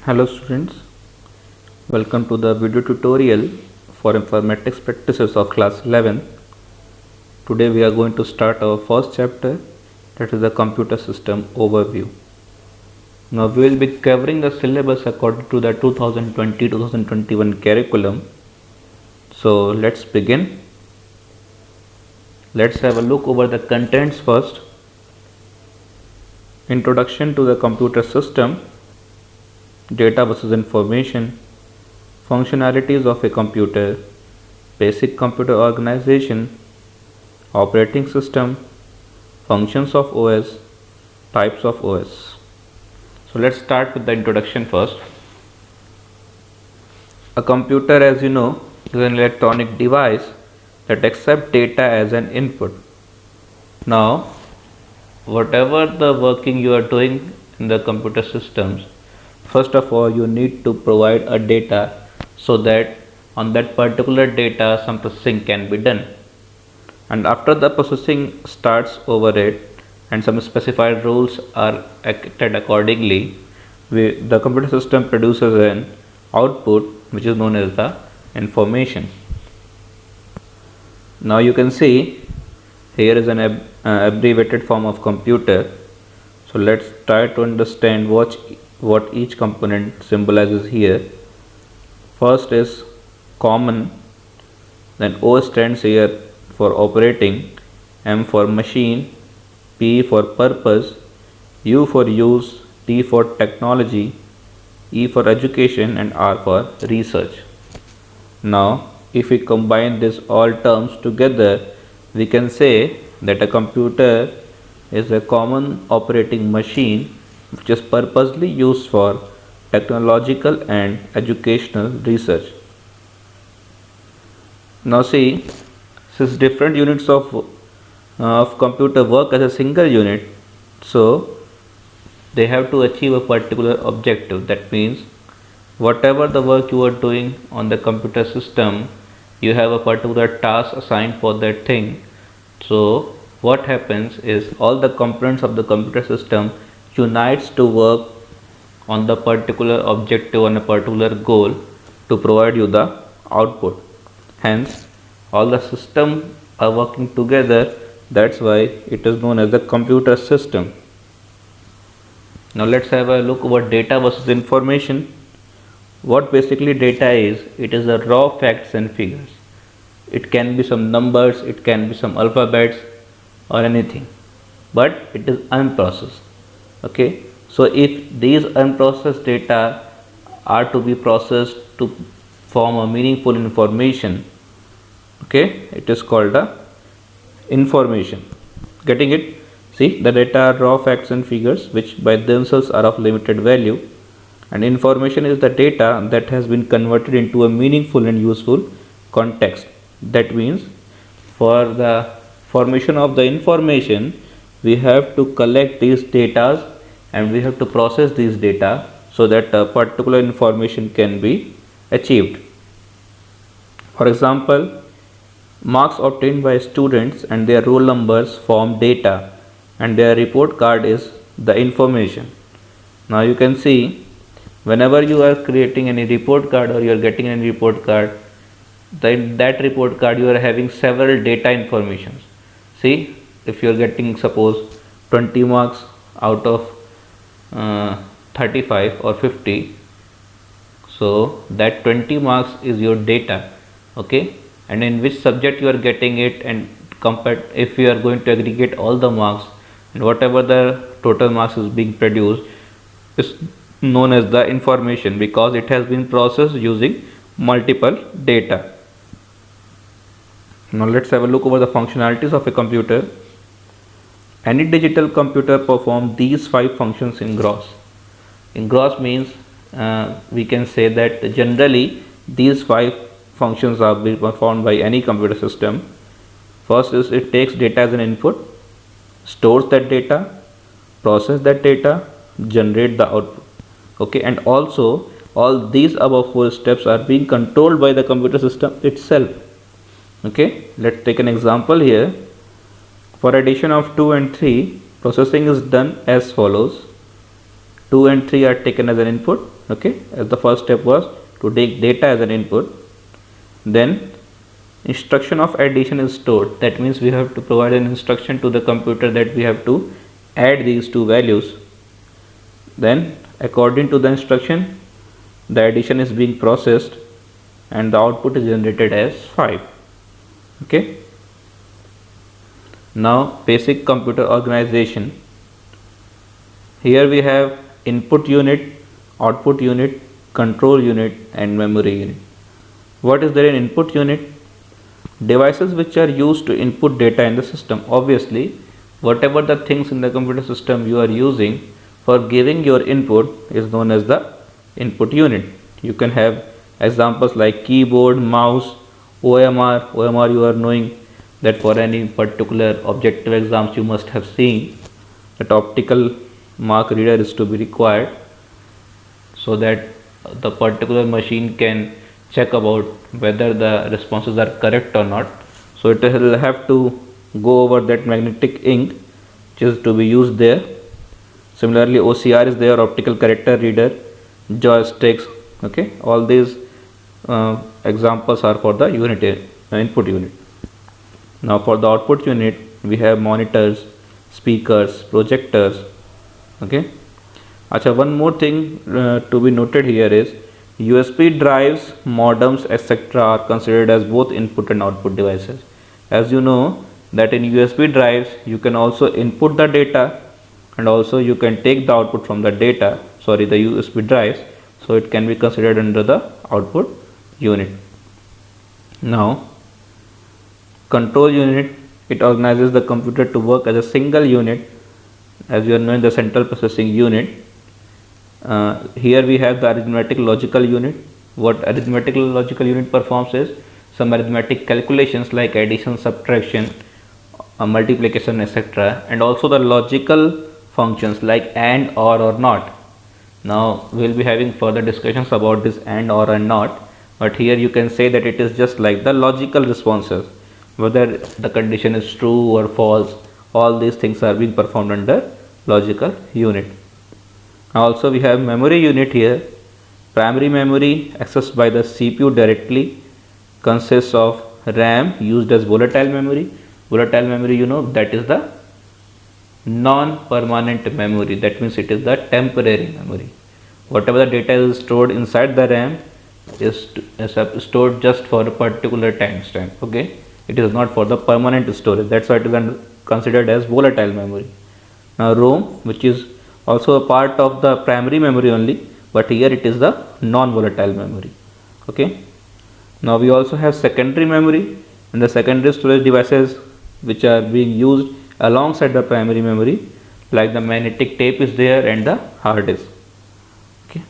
Hello students, welcome to the video tutorial for informatics practices of class 11. Today we are going to start our first chapter, that is the computer system overview. Now we will be covering the syllabus according to the 2020-2021 curriculum. So let's begin. Let's have a look over the contents first. Introduction to the computer system, data versus information, functionalities of a computer, basic computer organization, operating system, functions of OS, types of OS. So let's start with the introduction first. A computer, as you know, is an electronic device that accepts data as an input. Now, whatever the working you are doing in the computer systems, first of all you need to provide a data so that on that particular data some processing can be done, and after the processing starts over it and some specified rules are acted accordingly, the computer system produces an output which is known as the information. Now you can see here is an abbreviated form of computer. So let's try to understand what each component symbolizes here. First is common, then O stands here for operating, M for machine, P for purpose, U for use, T for technology, E for education, and R for research. Now if we combine these all terms together, we can say that a computer is a common operating machine which is purposely used for technological and educational research. Now see, since different units of computer work as a single unit, so they have to achieve a particular objective. That means whatever the work you are doing on the computer system, you have a particular task assigned for that thing. So what happens is all the components of the computer system unites to work on the particular objective, on a particular goal, to provide you the output. Hence all the system are working together. That's why it is known as the computer system. Now let's have a look over data versus information. What basically data is, it is the raw facts and figures. It can be some numbers, it can be some alphabets or anything, but it is unprocessed. Okay, so if these unprocessed data are to be processed to form a meaningful information, okay, it is called the information. Getting it? See, the data are raw facts and figures which by themselves are of limited value, and information is the data that has been converted into a meaningful and useful context. That means for the formation of the information, we have to collect these data and we have to process these data so that a particular information can be achieved. For example, marks obtained by students and their roll numbers form data, and their report card is the information. Now you can see, whenever you are creating any report card or you are getting any report card, then that report card you are having several data informations. See, if you are getting suppose 20 marks out of 35 or 50, so that 20 marks is your data. Okay, and in which subject you are getting it, and compared, if you are going to aggregate all the marks and whatever the total marks is being produced, is known as the information, because it has been processed using multiple data. Now let's have a look over the functionalities of a computer. Any digital computer performs these 5 functions in gross. In gross means we can say that generally these 5 functions are being performed by any computer system. First is it takes data as an input, stores that data, process that data, generate the output. Okay, and also all these above 4 steps are being controlled by the computer system itself. Okay, let's take an example here. For addition of 2 and 3, processing is done as follows. 2 and 3 are taken as an input. Okay, as the first step was to take data as an input. Then instruction of addition is stored. That means we have to provide an instruction to the computer that we have to add these two values. Then according to the instruction, the addition is being processed and the output is generated as 5. Okay. Now basic computer organization. Here we have input unit, output unit, control unit and memory unit. What is there in input unit? Devices which are used to input data in the system. Obviously, whatever the things in the computer system you are using for giving your input is known as the input unit. You can have examples like keyboard, mouse, OMR. OMR you are knowing that for any particular objective exams you must have seen that optical mark reader is to be required so that the particular machine can check about whether the responses are correct or not. So it will have to go over that magnetic ink which is to be used there. Similarly, OCR is there, optical character reader, joysticks. Okay, all these examples are for the unit input unit. Now for the output unit we have monitors, speakers, projectors. Okay. Acha, one more thing to be noted here is USB drives, modems, etc. are considered as both input and output devices. As you know that in USB drives you can also input the data and also you can take the output from the data, the USB drives, so it can be considered under the output unit. Now control unit, it organizes the computer to work as a single unit. As you are knowing, the central processing unit. Here we have the arithmetic logical unit. What arithmetic logical unit performs is some arithmetic calculations like addition, subtraction, multiplication, etc. and also the logical functions like and, or not. Now we will be having further discussions about this and, or and not, but here you can say that it is just like the logical responses, whether the condition is true or false. All these things are being performed under logical unit. Also we have memory unit here. Primary memory accessed by the CPU directly consists of RAM used as volatile memory. Volatile memory, you know, that is the non-permanent memory. That means it is the temporary memory. Whatever the data is stored inside the RAM is stored just for a particular time stamp. Okay, it is not for the permanent storage. That's why it is considered as volatile memory. Now ROM, which is also a part of the primary memory only, but here it is the non-volatile memory. Okay. Now we also have secondary memory, and the secondary storage devices which are being used alongside the primary memory, like the magnetic tape is there and the hard disk. Okay.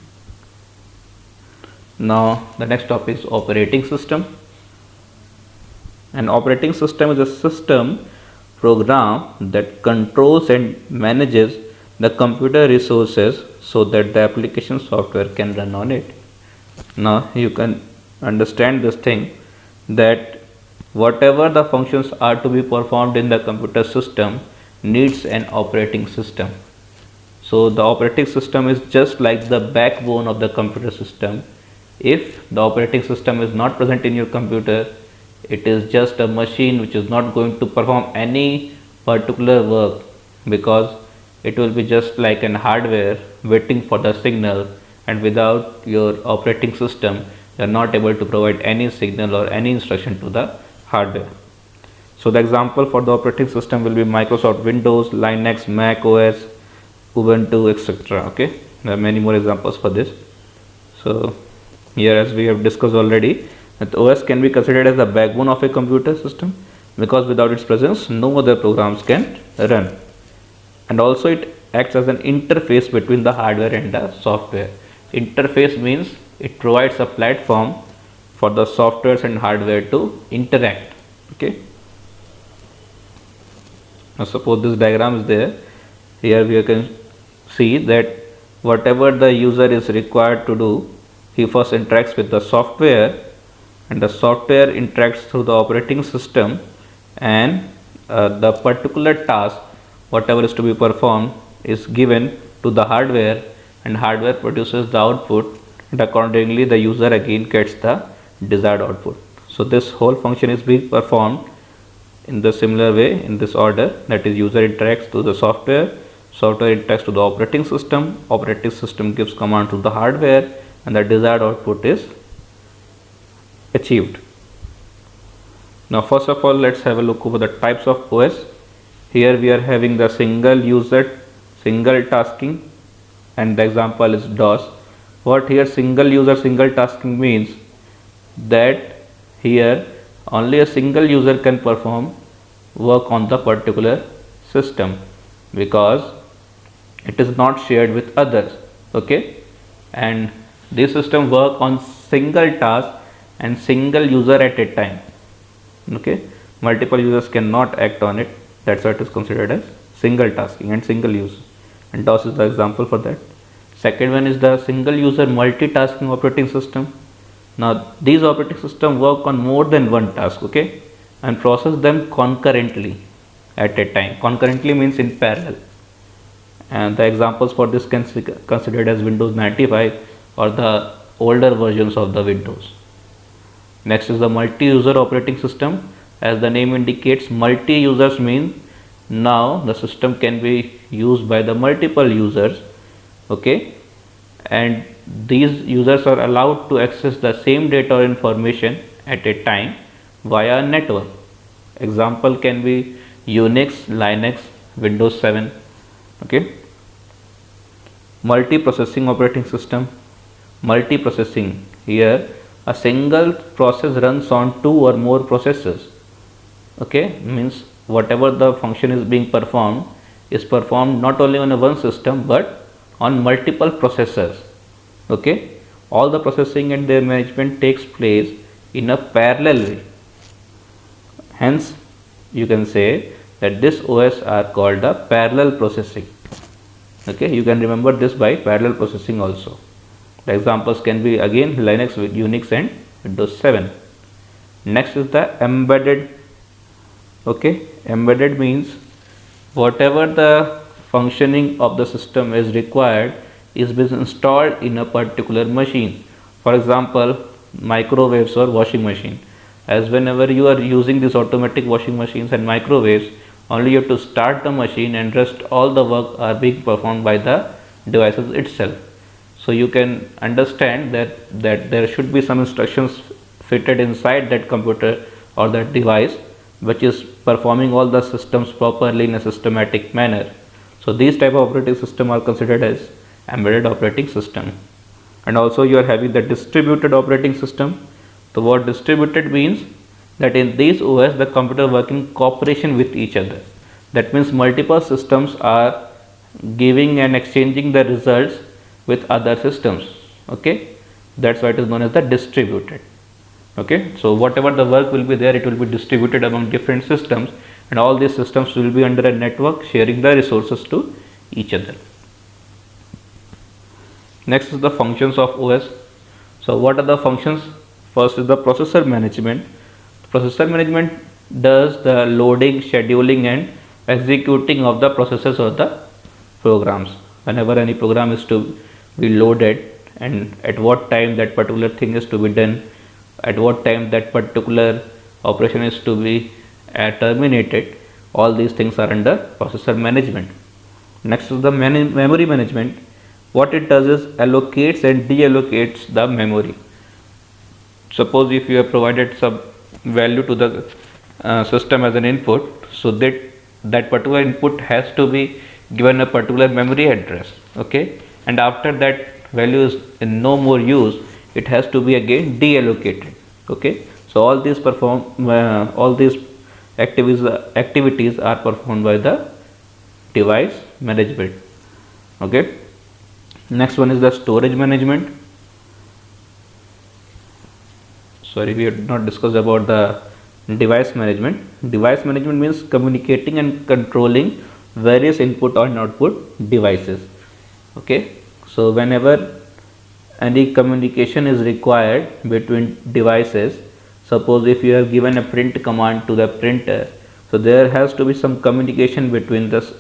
Now the next topic is operating system. An operating system is a system program that controls and manages the computer resources so that the application software can run on it. Now you can understand this thing that whatever the functions are to be performed in the computer system needs an operating system. So the operating system is just like the backbone of the computer system. If the operating system is not present in your computer, it is just a machine which is not going to perform any particular work, because it will be just like an hardware waiting for the signal, and without your operating system you are not able to provide any signal or any instruction to the hardware. So the example for the operating system will be Microsoft Windows, Linux, Mac OS, Ubuntu, etc. Okay, there are many more examples for this. So here, as we have discussed already, that OS can be considered as the backbone of a computer system, because without its presence no other programs can run. And also it acts as an interface between the hardware and the software. Interface means it provides a platform for the softwares and hardware to interact. Okay. Now suppose this diagram is there. Here we can see that whatever the user is required to do, he first interacts with the software, and the software interacts through the operating system, and the particular task, whatever is to be performed, is given to the hardware, and hardware produces the output, and accordingly the user again gets the desired output. So this whole function is being performed in the similar way, in this order, that is user interacts to the software interacts to the operating system gives command to the hardware, and the desired output is achieved. Now first of all, let's have a look over the types of OS. Here we are having the single user, single tasking, and the example is DOS. What here single user, single tasking means that here only a single user can perform work on the particular system, because it is not shared with others. Okay, and this system work on single task and single user at a time. Okay, multiple users cannot act on it. That's what is considered as single tasking and single use, and DOS is the example for that. Second one is the single user multitasking operating system. Now these operating system work on more than one task, okay, and process them concurrently at a time. Concurrently means in parallel, and the examples for this can be considered as Windows 95 or the older versions of the Windows. Next is the multi-user operating system. As the name indicates, multi-users means now the system can be used by the multiple users, okay, and these users are allowed to access the same data or information at a time via a network. Example can be Unix, Linux, Windows 7. Okay, multi-processing operating system. Multi-processing, here a single process runs on two or more processors. Okay, means whatever the function is being performed is performed not only on a one system but on multiple processors. Okay, all the processing and their management takes place in a parallel way. Hence you can say that this OS are called the parallel processing. Okay, you can remember this by parallel processing also. The examples can be again Linux, Unix and Windows 7. Next is the embedded. Okay, embedded means whatever the functioning of the system is required is being installed in a particular machine. For example, microwaves or washing machine. As whenever you are using these automatic washing machines and microwaves, only you have to start the machine and rest all the work are being performed by the devices itself. So you can understand that there should be some instructions fitted inside that computer or that device which is performing all the systems properly in a systematic manner. So these type of operating system are considered as embedded operating system. And also you are having the distributed operating system. The word distributed means that in these OS the computer work in cooperation with each other. That means multiple systems are giving and exchanging the results with other systems. Okay, that's why it is known as the distributed. Okay, so whatever the work will be there, it will be distributed among different systems, and all these systems will be under a network sharing the resources to each other. Next is the functions of OS. So what are the functions? First is the processor management. Processor management does the loading, scheduling and executing of the processes or the programs. Whenever any program is to be loaded and at what time that particular thing is to be done, at what time that particular operation is to be terminated, all these things are under processor management. Next is the memory management. What it does is allocates and deallocates the memory. Suppose if you have provided some value to the system as an input, so that particular input has to be given a particular memory address. Okay, and after that value is in no more use, it has to be again deallocated. Okay, so all these activities are performed by the device management. Okay, next one is the storage management. Sorry, we have not discussed about the device management. Device management means communicating and controlling various input and output devices. Okay, so whenever any communication is required between devices, suppose if you have given a print command to the printer, so there has to be some communication between this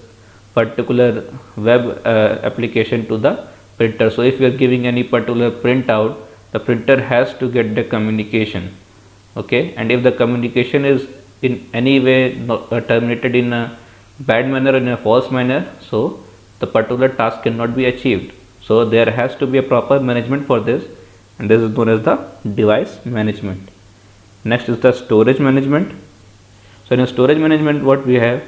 particular web application to the printer. So if you are giving any particular printout, the printer has to get the communication. Okay, and if the communication is in any way not, terminated in a bad manner or in a false manner, so the particular task cannot be achieved. So there has to be a proper management for this, and this is known as the device management. Next is the storage management. So in storage management, what we have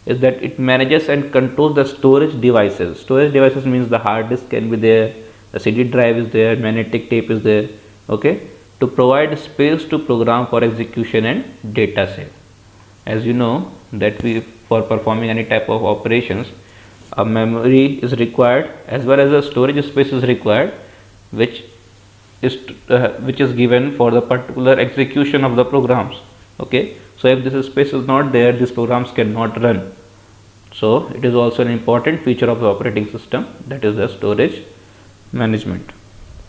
is that it manages and controls the storage devices. Storage devices means the hard disk can be there, the CD drive is there, magnetic tape is there. Okay, to provide space to program for execution and data save. As you know that we, for performing any type of operations, a memory is required as well as a storage space is required, which is given for the particular execution of the programs. Okay, so if this space is not there, these programs cannot run. So it is also an important feature of the operating system, that is the storage management.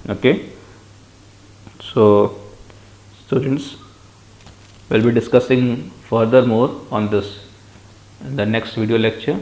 Okay, so students will be discussing furthermore on this in the next video lecture.